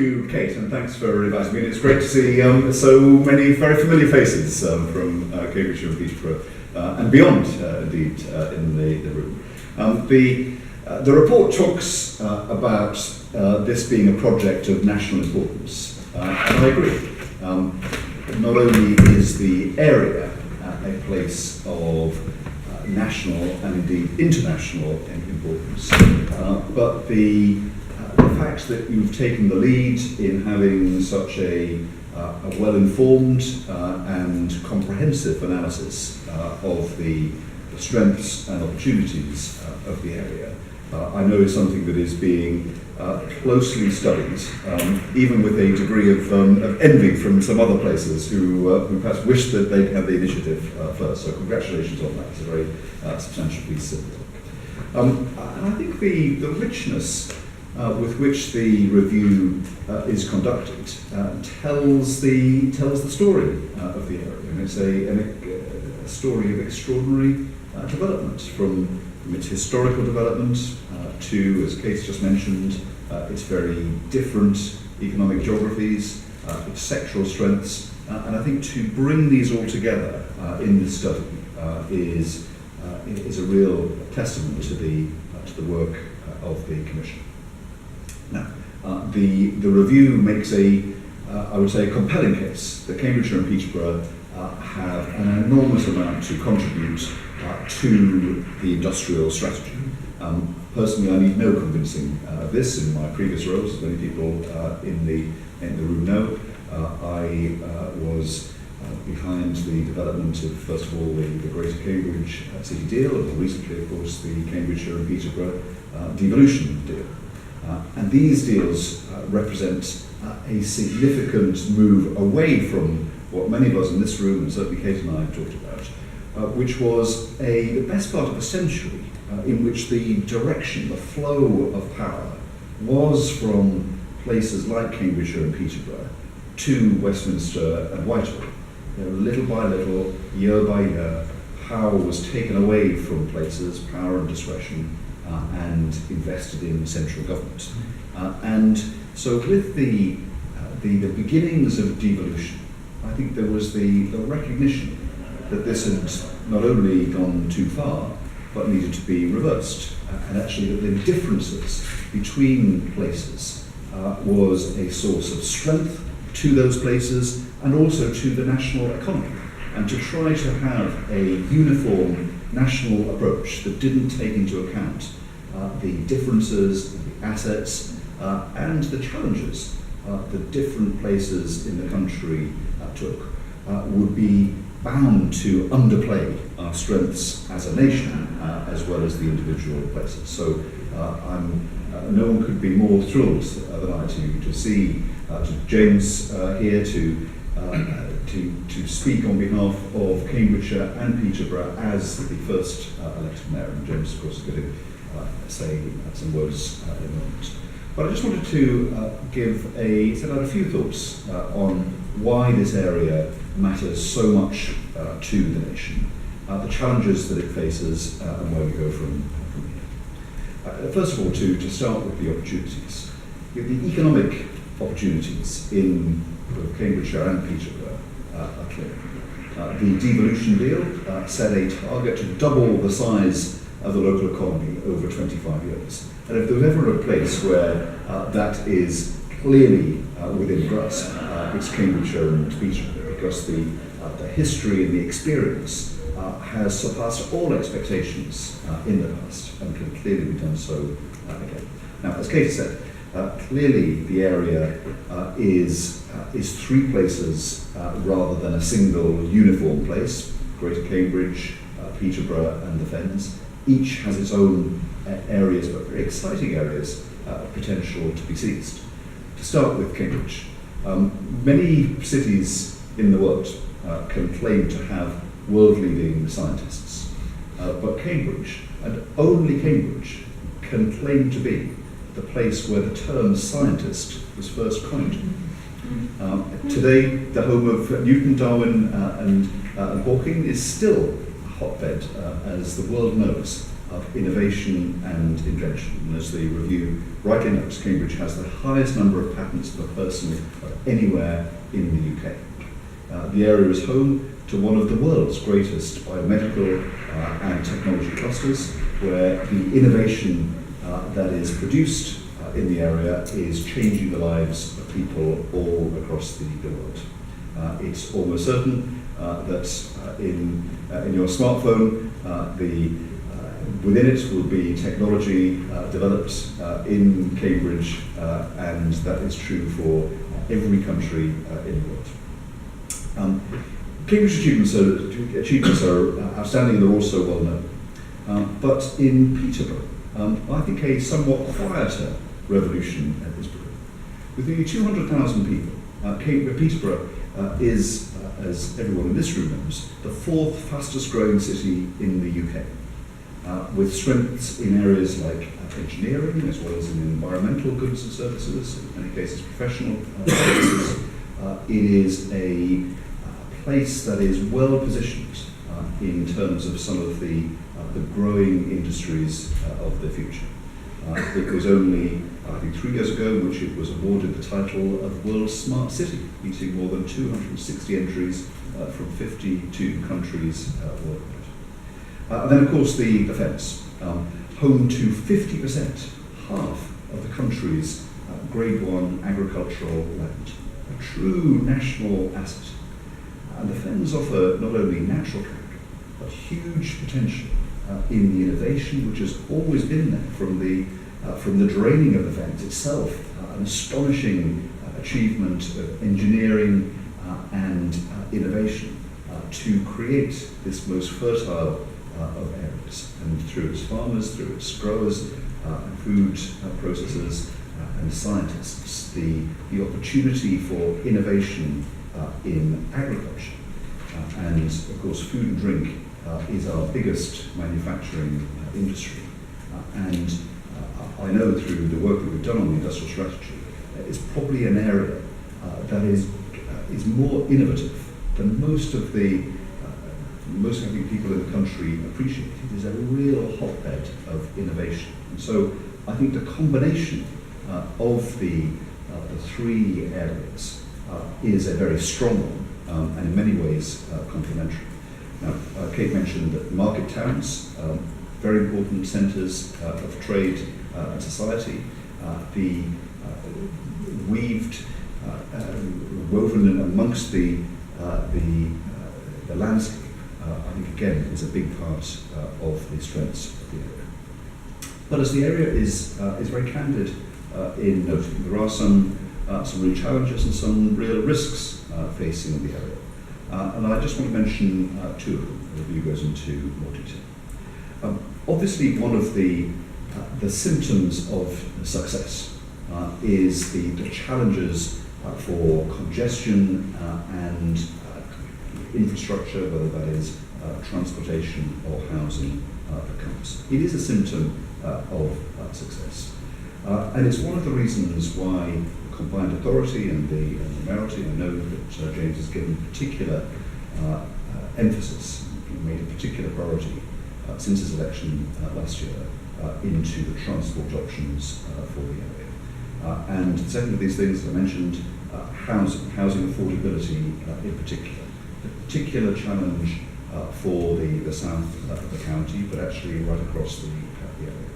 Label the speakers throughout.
Speaker 1: you, Kate, and thanks for inviting me. It's great to see so many very familiar faces from Cambridgeshire and Peterborough and beyond, indeed, in the room. The report talks about this being a project of national importance, and I agree. Not only is the area a place of national and indeed international importance, but the fact that you've taken the lead in having such a well-informed and comprehensive analysis of the strengths and opportunities of the area, I know is something that is being closely studied, even with a degree of envy from some other places who perhaps wish that they'd had the initiative first. So congratulations on that. It's a very substantial piece of work. And I think the richness with which the review is conducted tells the story of the area. And it's a story of extraordinary development from its historical development to, as Kate just mentioned, its very different economic geographies, its sectoral strengths, and I think to bring these all together in this study is a real testament to the work of the Commission. Now, the review makes I would say, a compelling case that Cambridgeshire and Peterborough have an enormous amount to contribute to the industrial strategy. Personally, I need no convincing of this. In my previous roles, as many people in the room know, I was behind the development of, first of all, the Greater Cambridge City deal, and more recently, of course, the Cambridgeshire and Peterborough devolution deal. And these deals represent a significant move away from what many of us in this room, and certainly Kate and I have talked about, which was the best part of a century in which the direction, the flow of power was from places like Cambridgeshire and Peterborough to Westminster and Whitehall. Little by little, year by year, power was taken away from places, power and discretion, and invested in central government. And so with the beginnings of devolution, I think there was the recognition that this had not only gone too far, but needed to be reversed. And actually that the differences between places was a source of strength to those places and also to the national economy. And to try to have a uniform national approach that didn't take into account the differences, the assets, and the challenges that different places in the country took would be bound to underplay our strengths as a nation as well as the individual places. So no one could be more thrilled than I to see James here to speak on behalf of Cambridgeshire and Peterborough as the first elected mayor. And James, of course, is going to say some words in a moment. But I just wanted to set out a few thoughts on why this area matters so much to the nation, the challenges that it faces, and where we go from here. First of all, to start with the opportunities. The economic opportunities in both Cambridgeshire and Peterborough are clear. The devolution deal set a target to double the size of the local economy over 25 years. And if there's ever a place where that is clearly within grasp, it's Cambridgeshire and Peterborough, because the history and the experience has surpassed all expectations in the past and can clearly be done so again. Now, as Kate said, clearly the area is three places rather than a single uniform place: Greater Cambridge, Peterborough and the Fens. Each has its own areas, but very exciting areas of potential to be seized. To start with Cambridge, many cities in the world can claim to have world-leading scientists, but Cambridge, and only Cambridge, can claim to be the place where the term scientist was first coined. Today, the home of Newton, Darwin and Hawking is still a hotbed, as the world knows, of innovation and invention. And as the review rightly notes, Cambridge has the highest number of patents per person of anywhere in the UK. The area is home to one of the world's greatest biomedical and technology clusters, where the innovation that is produced in the area is changing the lives of people all across the world. It's almost certain that in your smartphone, within it will be technology developed in Cambridge, and that is true for every country in the world. Cambridge achievements are outstanding and they're also well known. But in Peterborough, I think a somewhat quieter revolution is brewing. With nearly 200,000 people, Peterborough is, as everyone in this room knows, the fourth fastest growing city in the UK, with strengths in areas like engineering, as well as in environmental goods and services, in many cases professional services. It is a place that is well positioned in terms of some of the growing industries of the future. It was only, I think, 3 years ago which it was awarded the title of World's Smart City, beating more than 260 entries from 52 countries worldwide. And then, of course, the fence, home to 50%, half of the country's Grade 1 agricultural land, a true national asset. And the fens offer not only natural character, but huge potential in the innovation which has always been there from the draining of the fens itself, an astonishing achievement of engineering and innovation to create this most fertile of areas, and through its farmers, through its growers, food processors and scientists, the opportunity for innovation in agriculture, and of course food and drink is our biggest manufacturing industry, and I know through the work that we've done on the industrial strategy, it's probably an area that is more innovative than most of the I think people in the country appreciate. It is a real hotbed of innovation, and so I think the combination of the three areas is a very strong one, and in many ways complementary. Now, Kate mentioned that market towns, very important centres of trade and society, the woven in amongst the landscape, I think again is a big part of the strengths of the area. But as the area is very candid in noting, there are some real challenges and some real risks facing the area. And I just want to mention two of them. The review goes into more detail. Obviously, one of the symptoms of success is the challenges for congestion and infrastructure, whether that is transportation or housing, that comes. It is a symptom of success. And it's one of the reasons why combined authority and the Mayoralty, I know that James has given particular emphasis, made a particular priority since his election last year into the transport options for the area. And the second of these things, as I mentioned, housing affordability in particular. The particular challenge for the south of the county, but actually right across the area.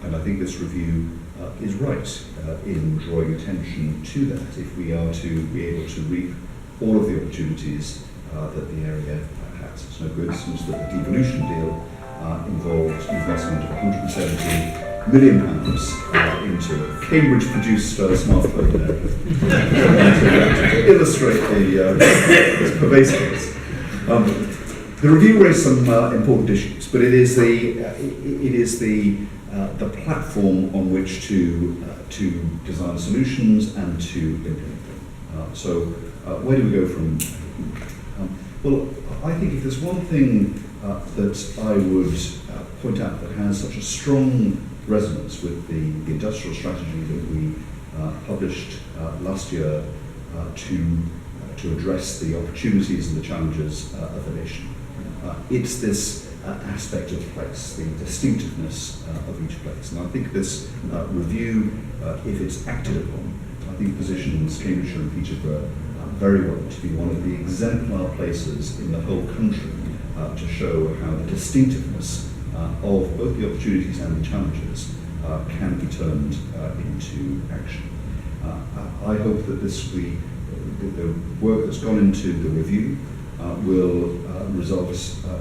Speaker 1: And I think this review is right in drawing attention to that if we are to be able to reap all of the opportunities that the area has. It's no coincidence that the devolution deal involved investment of £170 million into Cambridge-produced smartphone to illustrate its pervasiveness. The review raised some important issues, but it is the platform on which to design solutions and to implement them. So where do we go from here? Well, I think if there's one thing that I would point out that has such a strong resonance with the industrial strategy that we published last year to address the opportunities and the challenges of the nation, it's this aspect of place, the distinctiveness of each place. And I think this review, if it's acted upon, I think positions Cambridgeshire and Peterborough very well to be one of the exemplar places in the whole country to show how the distinctiveness of both the opportunities and the challenges can be turned into action. I hope that the work that's gone into the review will result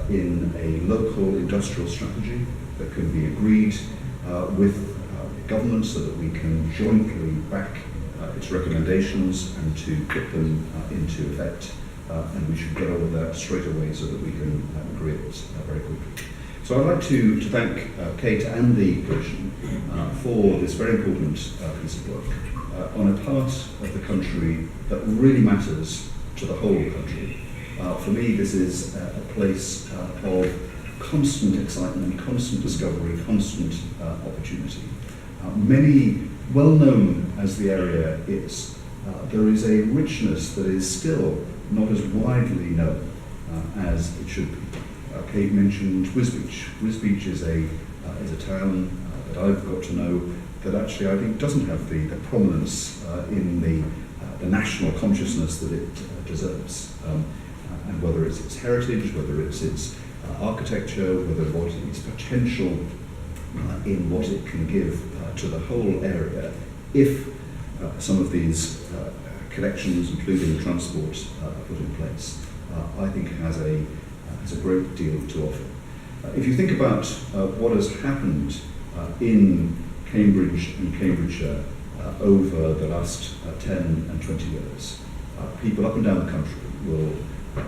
Speaker 1: in a local industrial strategy that can be agreed with government so that we can jointly back its recommendations and to put them into effect. And we should get on with that straight away so that we can agree it very quickly. So I'd like to thank Kate and the Commission for this very important piece of work on a part of the country that really matters to the whole country. For me, this is a place of constant excitement, constant discovery, constant opportunity. Many, well known as the area is, there is a richness that is still not as widely known as it should be. Kate mentioned Wisbech. Wisbech is a town that I've got to know that actually I think doesn't have the prominence in the national consciousness that it deserves. And whether it's its heritage, whether it's its architecture, whether what its potential in what it can give to the whole area, if some of these connections, including transport, are put in place, I think has a great deal to offer. If you think about what has happened in Cambridge and Cambridgeshire over the last 10 and 20 years, people up and down the country will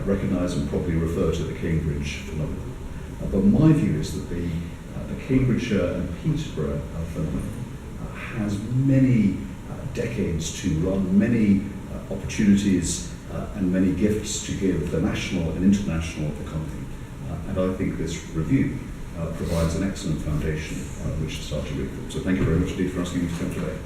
Speaker 1: recognise and probably refer to the Cambridge phenomenon. But my view is that the Cambridgeshire and Peterborough phenomenon has many decades to run, many opportunities and many gifts to give the national and international economy. And I think this review provides an excellent foundation which to start to read from. So thank you very much indeed for asking me to come today.